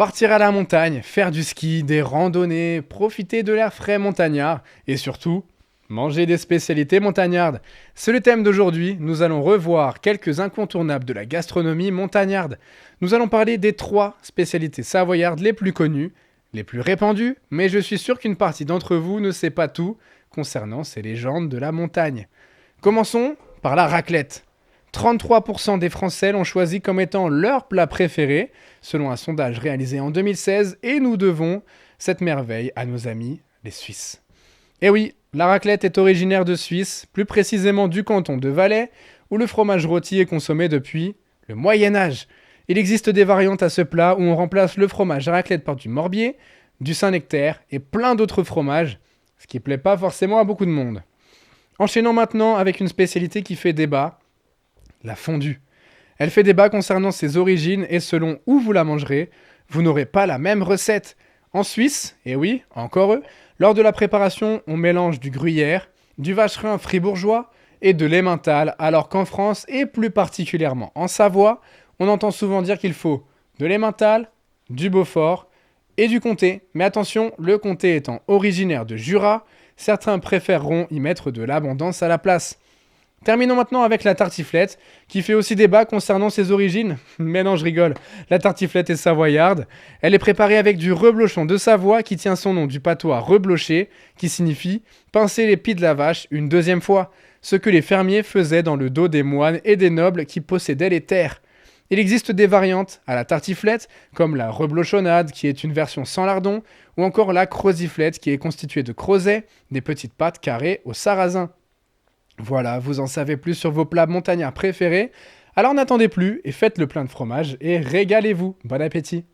Partir à la montagne, faire du ski, des randonnées, profiter de l'air frais montagnard et surtout, manger des spécialités montagnardes. C'est le thème d'aujourd'hui, nous allons revoir quelques incontournables de la gastronomie montagnarde. Nous allons parler des 3 spécialités savoyardes les plus connues, les plus répandues, mais je suis sûr qu'une partie d'entre vous ne sait pas tout concernant ces légendes de la montagne. Commençons par la raclette. 33% des Français l'ont choisi comme étant leur plat préféré, selon un sondage réalisé en 2016, et nous devons cette merveille à nos amis, les Suisses. Et oui, la raclette est originaire de Suisse, plus précisément du canton de Valais, où le fromage rôti est consommé depuis le Moyen-Âge. Il existe des variantes à ce plat où on remplace le fromage à raclette par du morbier, du Saint-Nectaire et plein d'autres fromages, ce qui ne plaît pas forcément à beaucoup de monde. Enchaînons maintenant avec une spécialité qui fait débat, la fondue. Elle fait débat concernant ses origines et selon où vous la mangerez, vous n'aurez pas la même recette. En Suisse, et oui, encore eux, lors de la préparation, on mélange du gruyère, du vacherin fribourgeois et de l'emmental, alors qu'en France, et plus particulièrement en Savoie, on entend souvent dire qu'il faut de l'emmental, du Beaufort et du comté. Mais attention, le comté étant originaire de Jura, certains préféreront y mettre de l'abondance à la place. Terminons maintenant avec la tartiflette, qui fait aussi débat concernant ses origines. Mais non, je rigole, la tartiflette est savoyarde. Elle est préparée avec du reblochon de Savoie, qui tient son nom du patois reblocher, qui signifie pincer les pieds de la vache une deuxième fois, ce que les fermiers faisaient dans le dos des moines et des nobles qui possédaient les terres. Il existe des variantes à la tartiflette, comme la reblochonnade, qui est une version sans lardon, ou encore la croziflette, qui est constituée de crozet, des petites pâtes carrées au sarrasin. Voilà, vous en savez plus sur vos plats montagnards préférés. Alors n'attendez plus et faites le plein de fromage et régalez-vous. Bon appétit!